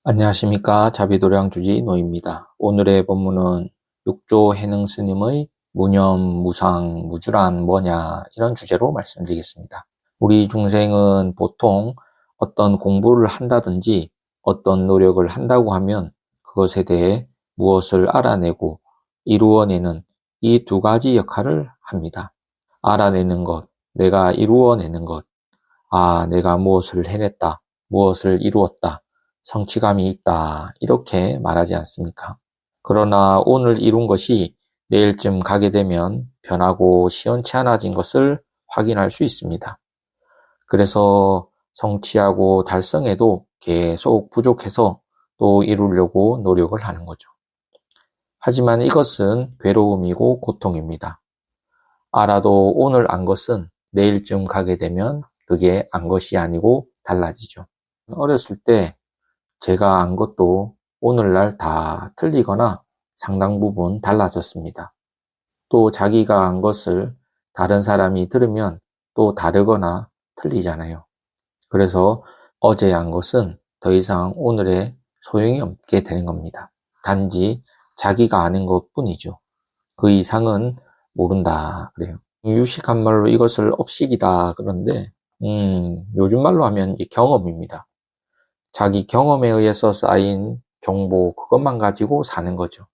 안녕하십니까. 자비도량 주지 노입니다. 오늘의 본문은 육조 해능 스님의 무념, 무상, 무주란 뭐냐 이런 주제로 말씀드리겠습니다. 우리 중생은 보통 어떤 공부를 한다든지 어떤 노력을 한다고 하면 그것에 대해 무엇을 알아내고 이루어내는 이 두 가지 역할을 합니다. 알아내는 것, 내가 이루어내는 것, 내가 무엇을 해냈다, 무엇을 이루었다, 성취감이 있다, 이렇게 말하지 않습니까? 그러나 오늘 이룬 것이 내일쯤 가게 되면 변하고 시원치 않아진 것을 확인할 수 있습니다. 그래서 성취하고 달성해도 계속 부족해서 또 이루려고 노력을 하는 거죠. 하지만 이것은 괴로움이고 고통입니다. 알아도 오늘 안 것은 내일쯤 가게 되면 그게 안 것이 아니고 달라지죠. 어렸을 때 제가 안 것도 오늘날 다 틀리거나 상당 부분 달라졌습니다. 또 자기가 안 것을 다른 사람이 들으면 또 다르거나 틀리잖아요. 그래서 어제 안 것은 더 이상 오늘에 소용이 없게 되는 겁니다. 단지 자기가 아는 것 뿐이죠. 그 이상은 모른다 그래요. 유식한 말로 이것을 업식이다 그런데 요즘 말로 하면 경험입니다. 자기 경험에 의해서 쌓인 정보 그것만 가지고 사는 거죠.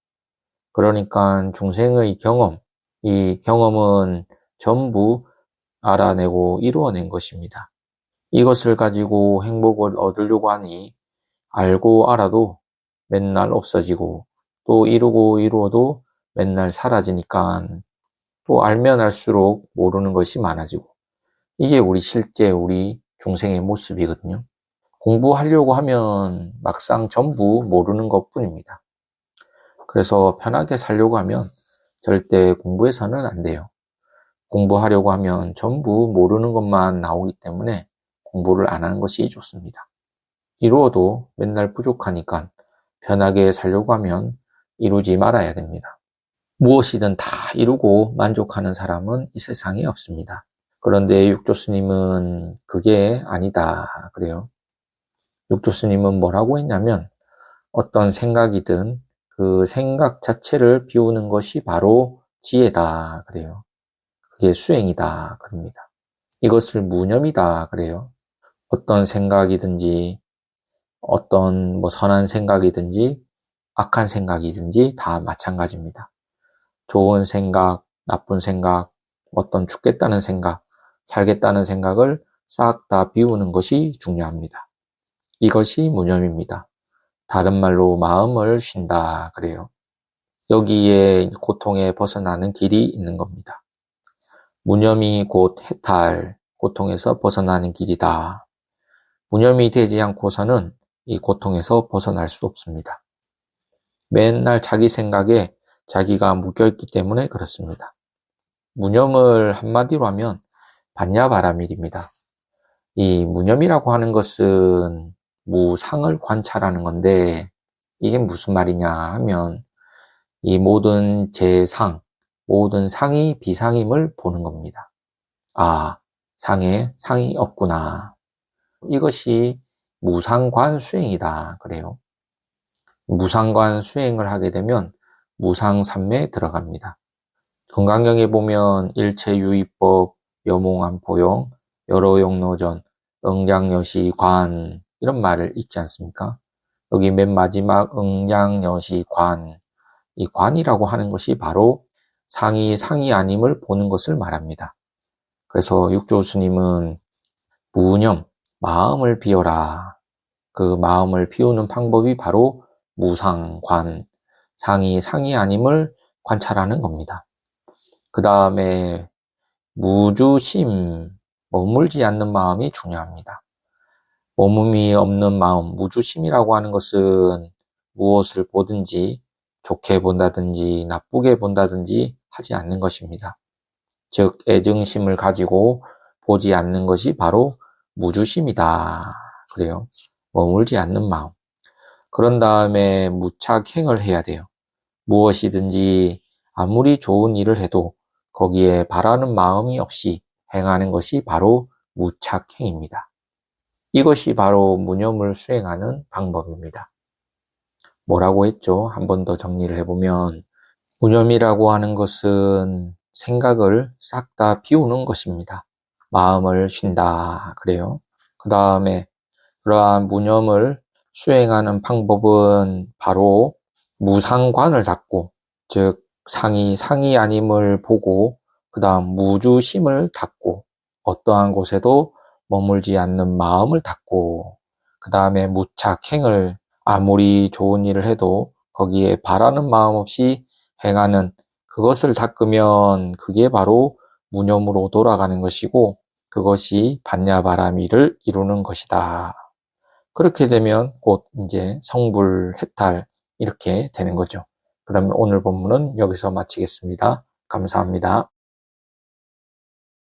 그러니까 중생의 경험, 이 경험은 전부 알아내고 이루어낸 것입니다. 이것을 가지고 행복을 얻으려고 하니 알고 알아도 맨날 없어지고 또 이루고 이루어도 맨날 사라지니까 또 알면 알수록 모르는 것이 많아지고 이게 실제 우리 중생의 모습이거든요. 공부하려고 하면 막상 전부 모르는 것뿐입니다. 그래서 편하게 살려고 하면 절대 공부해서는 안 돼요. 공부하려고 하면 전부 모르는 것만 나오기 때문에 공부를 안 하는 것이 좋습니다. 이루어도 맨날 부족하니까 편하게 살려고 하면 이루지 말아야 됩니다. 무엇이든 다 이루고 만족하는 사람은 이 세상에 없습니다. 그런데 육조 스님은 그게 아니다 그래요. 육조 스님은 뭐라고 했냐면 어떤 생각이든 그 생각 자체를 비우는 것이 바로 지혜다 그래요. 그게 수행이다 그럽니다. 이것을 무념이다 그래요. 어떤 생각이든지 어떤 선한 생각이든지 악한 생각이든지 다 마찬가지입니다. 좋은 생각, 나쁜 생각, 어떤 죽겠다는 생각, 살겠다는 생각을 싹 다 비우는 것이 중요합니다. 이것이 무념입니다. 다른 말로 마음을 쉰다 그래요. 여기에 고통에 벗어나는 길이 있는 겁니다. 무념이 곧 해탈, 고통에서 벗어나는 길이다. 무념이 되지 않고서는 이 고통에서 벗어날 수 없습니다. 맨날 자기 생각에 자기가 묶여있기 때문에 그렇습니다. 무념을 한마디로 하면 반야바라밀입니다. 이 무념이라고 하는 것은 무상을 관찰하는 건데 이게 무슨 말이냐 하면 이 모든 재상, 모든 상이 비상임을 보는 겁니다. 상에 상이 없구나. 이것이 무상관 수행이다 그래요. 무상관 수행을 하게 되면 무상삼매에 들어갑니다. 금강경에 보면 일체유의법, 여몽안포용, 여러용노전, 응량여시관 이런 말을 있지 않습니까? 여기 맨 마지막 응량여시관, 이 관이라고 하는 것이 바로 상이 상이 아님을 보는 것을 말합니다. 그래서 육조 스님은 무념, 마음을 비워라. 그 마음을 비우는 방법이 바로 무상관, 상이 상이 아님을 관찰하는 겁니다. 그 다음에 무주심, 머물지 않는 마음이 중요합니다. 머물이 없는 마음, 무주심이라고 하는 것은 무엇을 보든지 좋게 본다든지 나쁘게 본다든지 하지 않는 것입니다. 즉 애증심을 가지고 보지 않는 것이 바로 무주심이다 그래요. 머물지 않는 마음. 그런 다음에 무착행을 해야 돼요. 무엇이든지 아무리 좋은 일을 해도 거기에 바라는 마음이 없이 행하는 것이 바로 무착행입니다. 이것이 바로 무념을 수행하는 방법입니다. 뭐라고 했죠? 한 번 더 정리를 해보면 무념이라고 하는 것은 생각을 싹 다 비우는 것입니다. 마음을 쉰다 그래요. 그 다음에 그러한 무념을 수행하는 방법은 바로 무상관을 닫고, 즉 상이 아님을 보고, 그 다음 무주심을 닫고, 어떠한 곳에도 머물지 않는 마음을 닫고, 그 다음에 무착행을, 아무리 좋은 일을 해도 거기에 바라는 마음 없이 행하는 그것을 닦으면 그게 바로 무념으로 돌아가는 것이고, 그것이 반야바라미를 이루는 것이다. 그렇게 되면 곧 이제 성불 해탈 이렇게 되는 거죠. 그러면 오늘 본문은 여기서 마치겠습니다. 감사합니다.